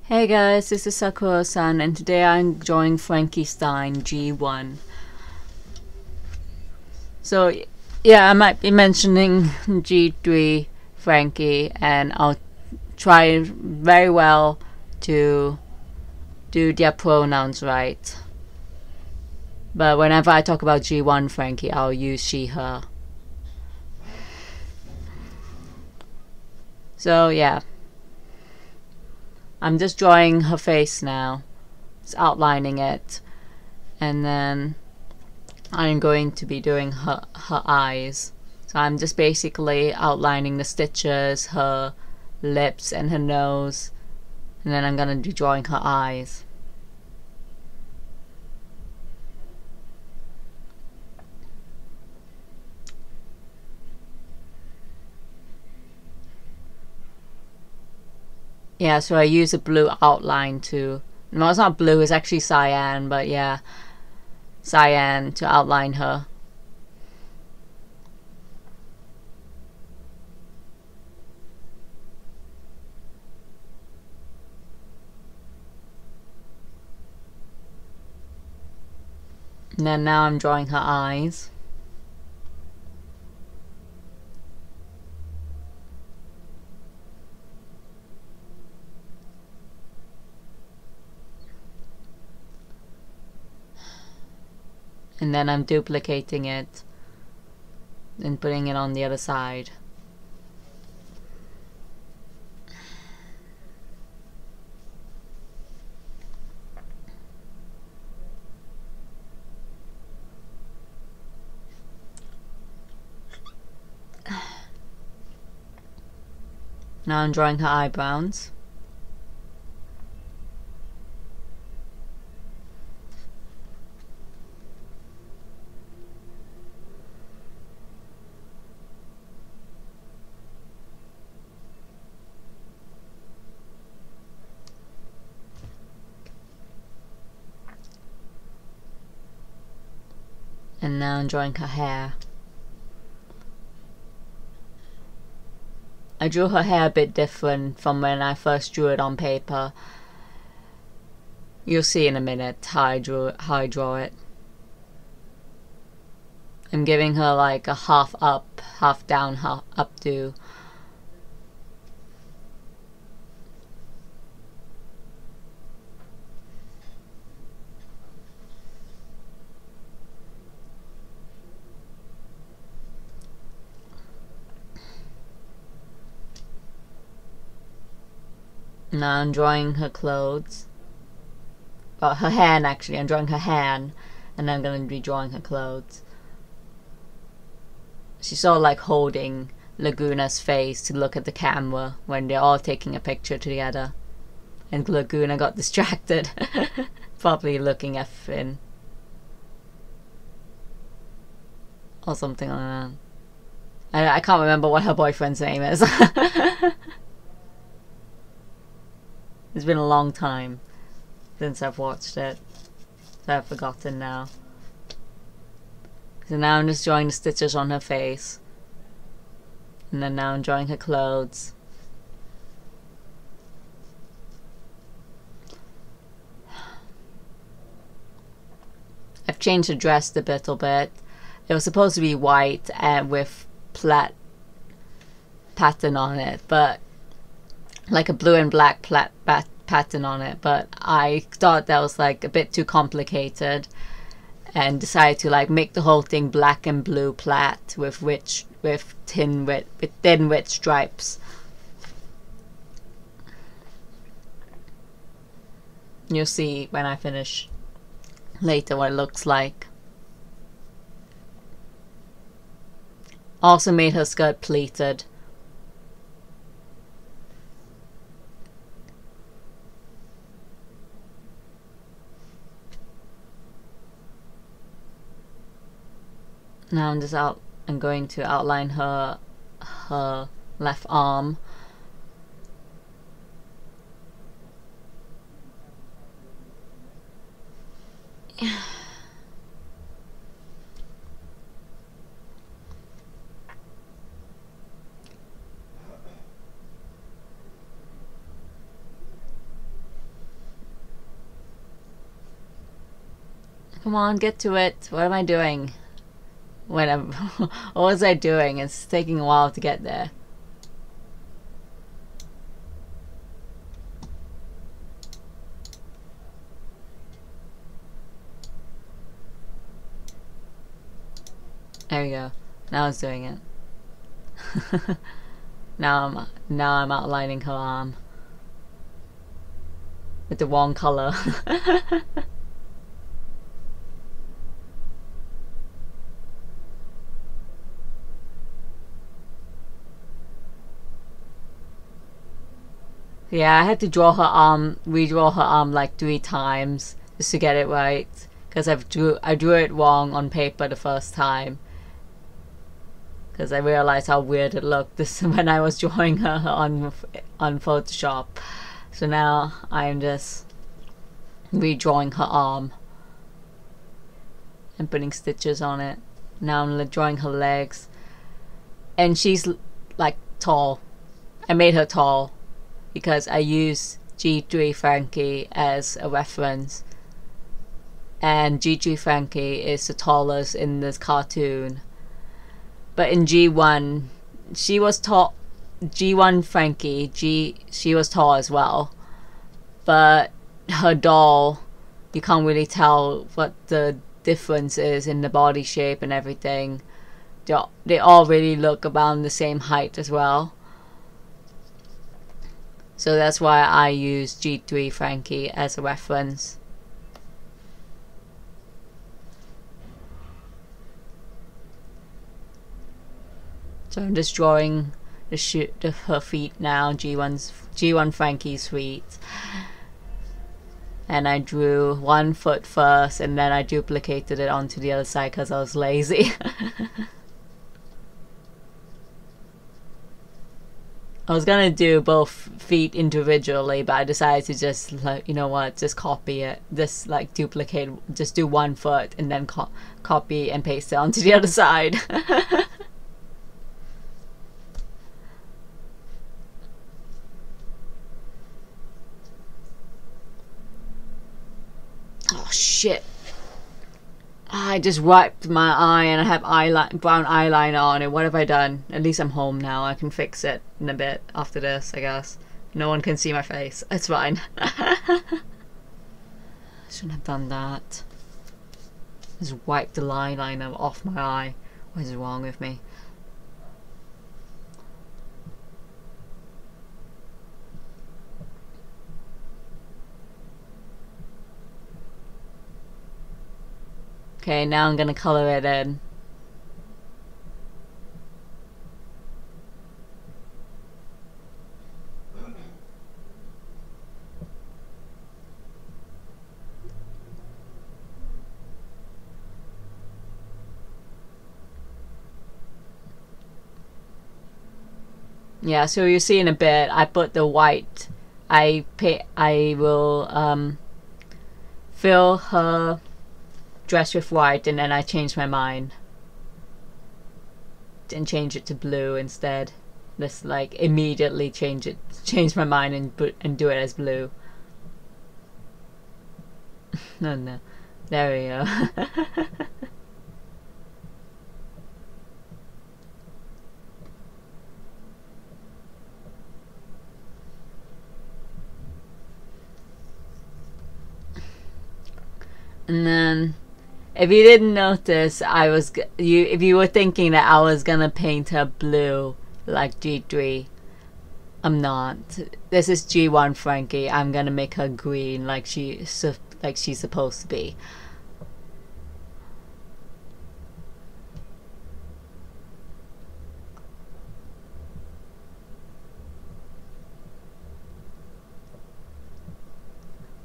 Hey guys, this is Sakuro-san and today I'm drawing Frankie Stein G1. So yeah, I might be mentioning G3 Frankie and I'll try very well to do their pronouns right. But whenever I talk about G1 Frankie, I'll use she, her. So yeah. I'm just drawing her face now. Just outlining it. And then I'm going to be doing her eyes. So I'm just basically outlining the stitches, her lips and her nose. And then I'm going to be drawing her eyes. Yeah, so I use a blue outline to... No, it's not blue, it's actually cyan, but yeah. Cyan to outline her. And then now I'm drawing her eyes. And then I'm duplicating it and putting it on the other side. Now I'm drawing her eyebrows. And now I'm drawing her hair. I drew her hair a bit different from when I first drew it on paper. You'll see in a minute how I draw it. I'm giving her like a half up, half down, half updo. Now I'm drawing her clothes. Well, her hand actually. I'm drawing her hand, and I'm going to be drawing her clothes. She's sort of like holding Laguna's face to look at the camera when they're all taking a picture together. And Laguna got distracted, probably looking at Finn. Or something like that. I can't remember what her boyfriend's name is. It's been a long time since I've watched it, so I've forgotten now. So now I'm just drawing the stitches on her face. And then now I'm drawing her clothes. I've changed the dress a little bit. It was supposed to be white and with plaid pattern on it, but like a blue and black plaid pattern on it, but I thought that was like a bit too complicated and decided to like make the whole thing black and blue plaid with thin with stripes. You'll see when I finish later what it looks like. Also made her skirt pleated. Now I'm going to outline her left arm. Come on, get to it. What am I doing? When I'm what was I doing? It's taking a while to get there. There we go. Now it's doing it. now I'm outlining her arm with the wrong color. Yeah, I had to draw her arm, redraw her arm like 3 times just to get it right, because I drew it wrong on paper the first time. Because I realized how weird it looked this when I was drawing her on Photoshop. So now I'm just redrawing her arm and putting stitches on it. Now I'm drawing her legs, and she's like tall. I made her tall because I use G3 Frankie as a reference, and G3 Frankie is the tallest in this cartoon. But in G1, she was tall. G1 Frankie, she was tall as well. But her doll, you can't really tell what the difference is in the body shape and everything. They all really look about the same height as well. So that's why I use G3 Frankie as a reference. So I'm just drawing her feet now, G1 Frankie's feet. And I drew 1 foot first, and then I duplicated it onto the other side because I was lazy. I was gonna do both feet individually, but I decided to just, like, you know what, just copy it, just like duplicate, just do 1 foot and then copy and paste it onto the other side. Oh shit. I just wiped my eye and I have brown eyeliner on it. What have I done? At least I'm home now. I can fix it in a bit after this, I guess. No one can see my face. It's fine. Shouldn't have done that. Just wiped the eyeliner off my eye. What is wrong with me? Okay, now I'm gonna color it in. Yeah, so you see in a bit, I put the white. I will fill her dress with white, and then I change my mind and change it to blue instead. Just like immediately change my mind and do it as blue. No, there we go. And then, if you didn't notice, if you were thinking that I was gonna paint her blue like G3, I'm not. This is G1 Frankie. I'm gonna make her green like she's supposed to be.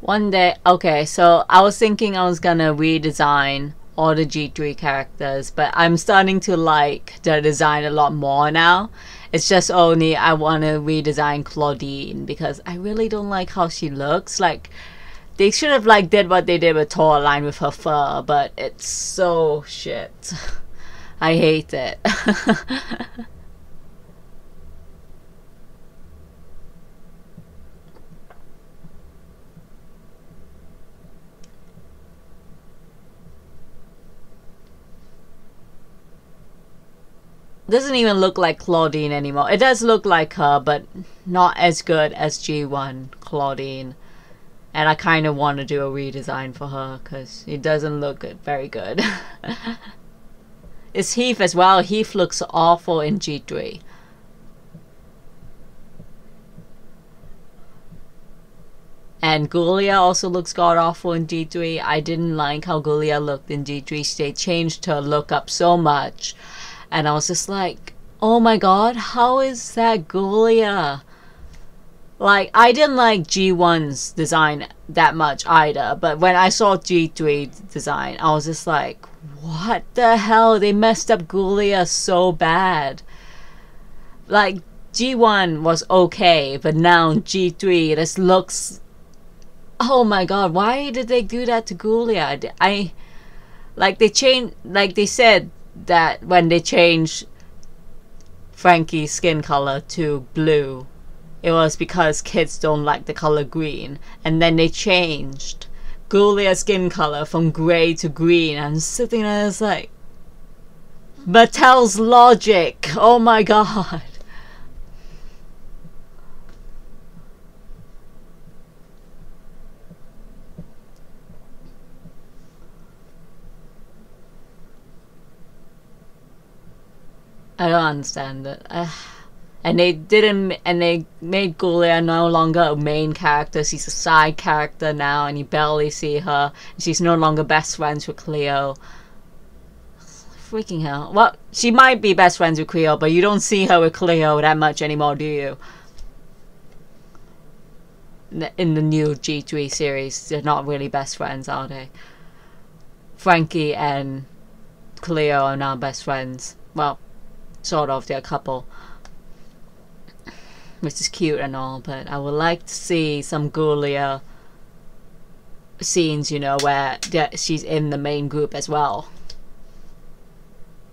One day, okay, so I was thinking I was gonna redesign all the G3 characters, but I'm starting to like the design a lot more now. It's just only I want to redesign Claudine because I really don't like how she looks. Like, they should have like did what they did with Toraline with her fur, but it's so shit. I hate it. doesn't even look like Claudine anymore. It does look like her, but not as good as G1 Claudine. And I kind of want to do a redesign for her because it doesn't look very good. It's Heath as well. Heath looks awful in G3. And Gulia also looks god-awful in G3. I didn't like how Gulia looked in G3. They changed her look up so much. And I was just like, oh my god, how is that Gulia? Like, I didn't like G1's design that much either. But when I saw G3 design, I was just like, what the hell? They messed up Gulia so bad. Like, G1 was okay, but now G3 this looks... Oh my god, why did they do that to Gulia? Like, they changed... Like, they said that when they changed Frankie's skin color to blue, it was because kids don't like the color green. And then they changed Gulia's skin color from gray to green. I'm sitting there, it's like... Mattel's logic! Oh my god! I don't understand it. And they didn't, and they made Gulia no longer a main character. She's a side character now, and you barely see her. She's no longer best friends with Cleo. Freaking hell. Well, she might be best friends with Cleo, but you don't see her with Cleo that much anymore, do you? In the new G3 series, they're not really best friends, are they? Frankie and Cleo are now best friends. Well, sort of, they're a couple, which is cute and all, but I would like to see some Gulia scenes, you know, where she's in the main group as well.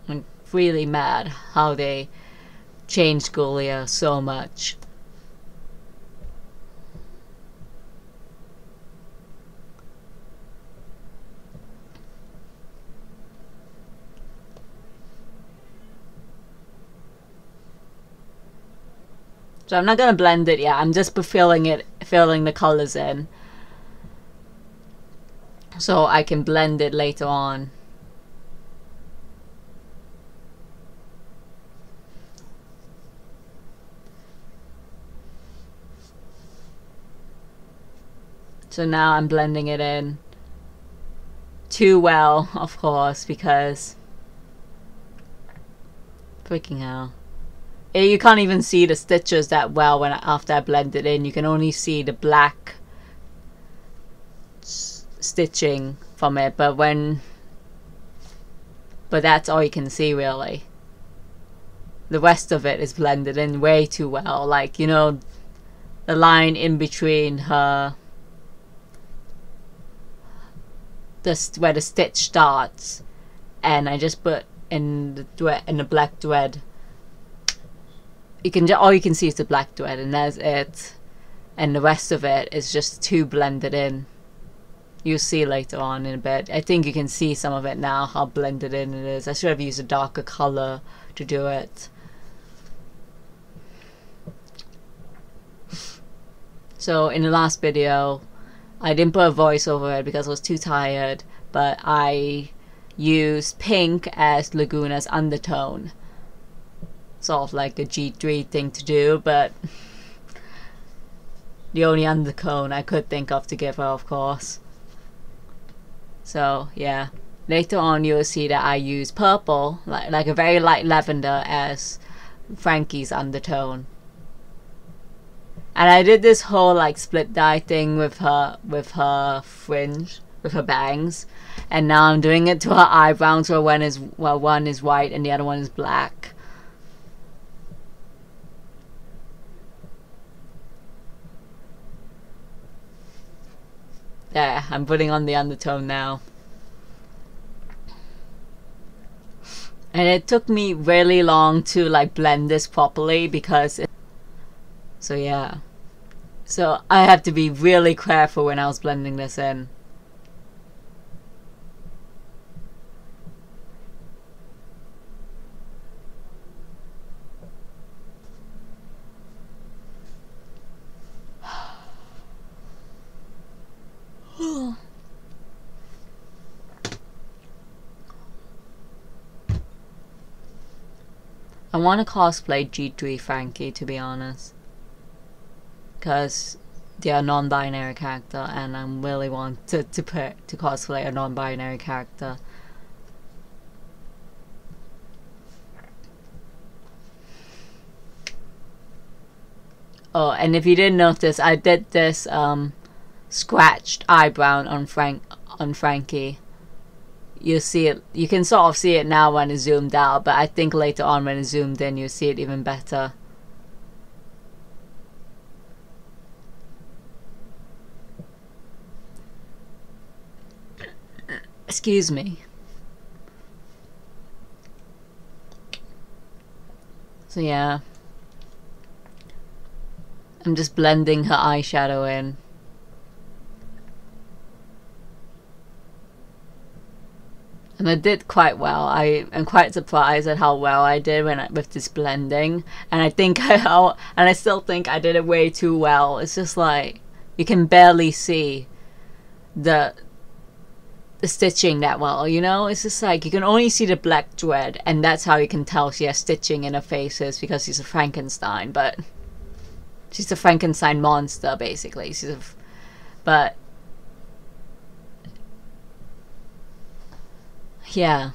I'm really mad how they changed Gulia so much. So I'm not gonna blend it yet. I'm just filling the colors in, so I can blend it later on. So now I'm blending it in too well, of course, because freaking hell. You can't even see the stitches that well after I blend it in. You can only see the black stitching from it, but that's all you can see really. The rest of it is blended in way too well. Like, you know, the line in between her, where the stitch starts, and I just put in the black thread. All you can see is the black thread, and that's it. And the rest of it is just too blended in. You'll see later on in a bit. I think you can see some of it now, how blended in it is. I should have used a darker color to do it. So in the last video, I didn't put a voice over it because I was too tired, but I used pink as Laguna's undertone. Sort of like a G3 thing to do, but the only undertone I could think of to give her, of course. So yeah, later on you'll see that I use purple, like a very light lavender, as Frankie's undertone. And I did this whole like split dye thing with her fringe, with her bangs, and now I'm doing it to her eyebrows, where one is white and the other one is black. There, I'm putting on the undertone now. And it took me really long to like blend this properly because so yeah. So I have to be really careful when I was blending this in. want to cosplay G3 Frankie, to be honest, because they are non-binary character, and I really want to cosplay a non-binary character. Oh, and if you didn't notice, I did this scratched eyebrow on Frankie. You see it. You can sort of see it now when it's zoomed out, but I think later on when it's zoomed in, you see it even better. Excuse me. So yeah, I'm just blending her eyeshadow in. And I did quite well. I am quite surprised at how well I did with this blending. And I still think I did it way too well. It's just like you can barely see the stitching that well, you know? It's just like you can only see the black thread, and that's how you can tell she has stitching in her faces, because she's a Frankenstein. But she's a Frankenstein monster, basically. But yeah.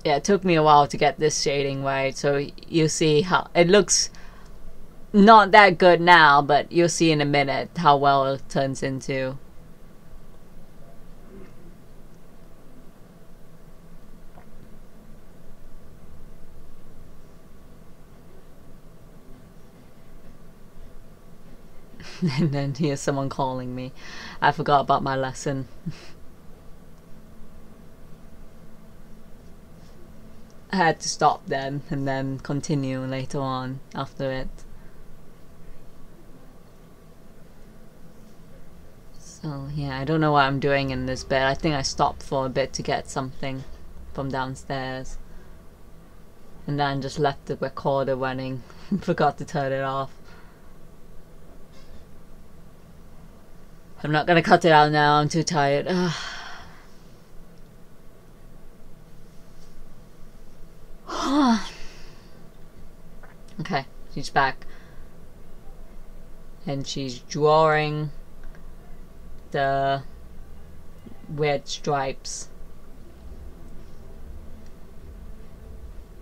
Yeah, it took me a while to get this shading right, so you see how it looks not that good now, but you'll see in a minute how well it turns into. And then here's someone calling me. I forgot about my lesson. I had to stop then and then continue later on after it. So yeah, I don't know what I'm doing in this bit. I think I stopped for a bit to get something from downstairs, and then just left the recorder running. Forgot to turn it off. I'm not gonna cut it out now, I'm too tired. Okay, she's back. And she's drawing the weird stripes.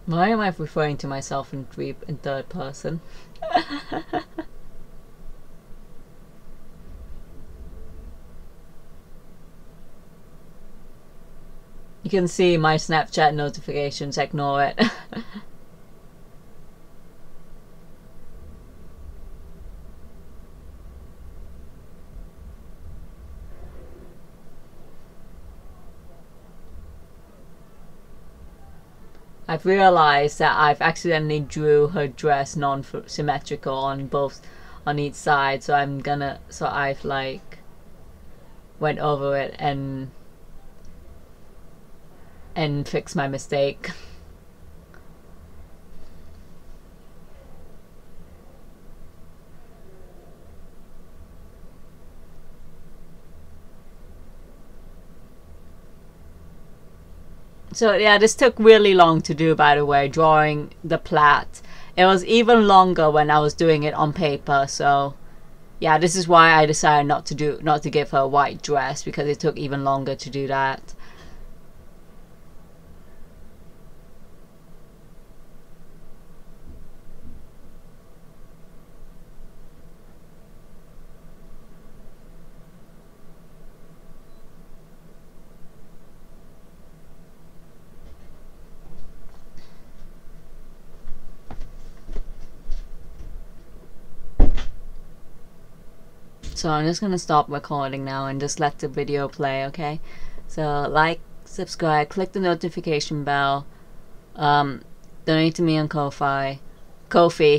Why am I referring to myself in third person? You can see my Snapchat notifications, ignore it. I've realized that I've accidentally drew her dress non-symmetrical on each side, so I've like went over it and fixed my mistake. So yeah, this took really long to do, by the way, drawing the plait. It was even longer when I was doing it on paper, so yeah, this is why I decided not to give her a white dress, because it took even longer to do that. So I'm just gonna stop recording now and just let the video play, okay? So like, subscribe, click the notification bell, donate to me on Ko-fi,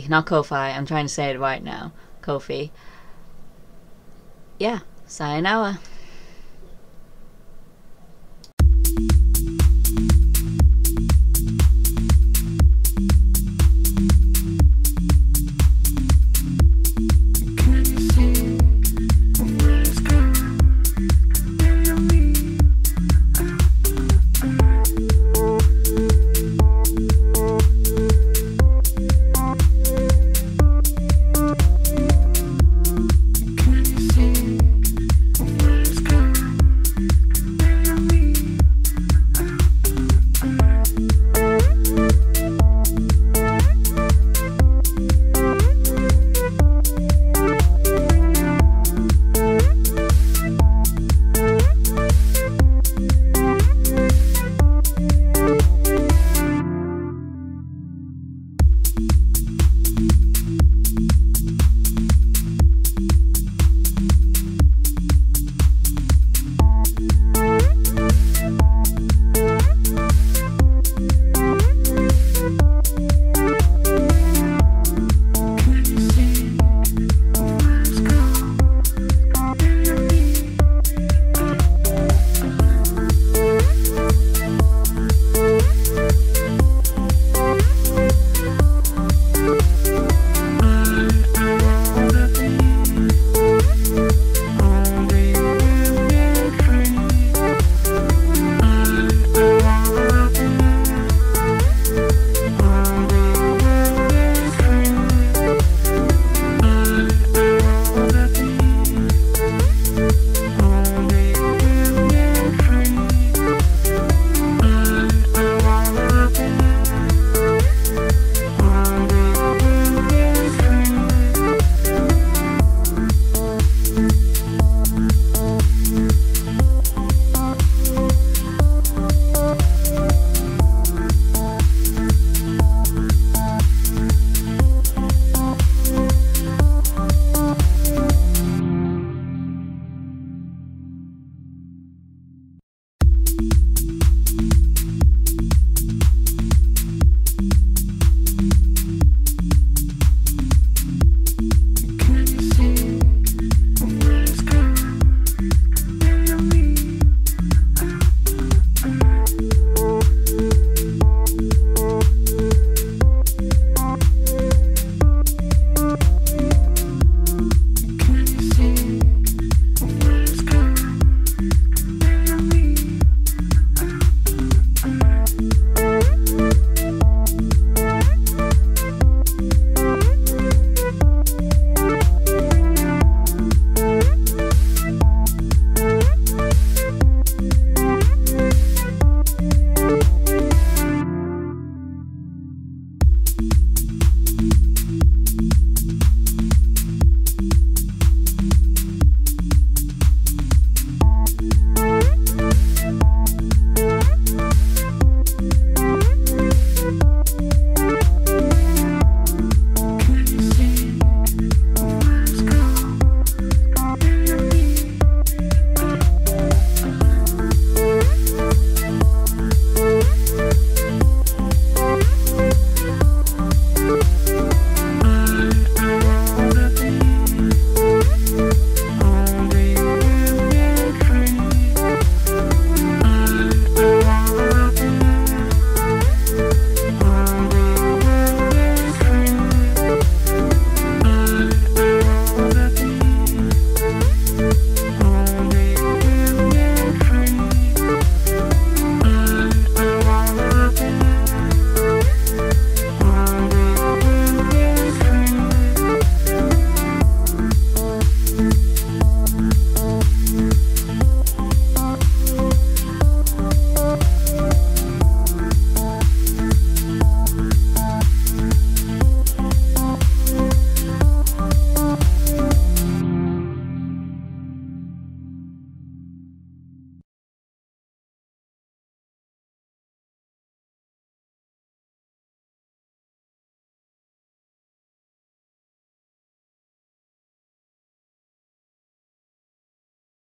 not Ko-fi, I'm trying to say it right now, Ko-fi. Yeah, sayonara.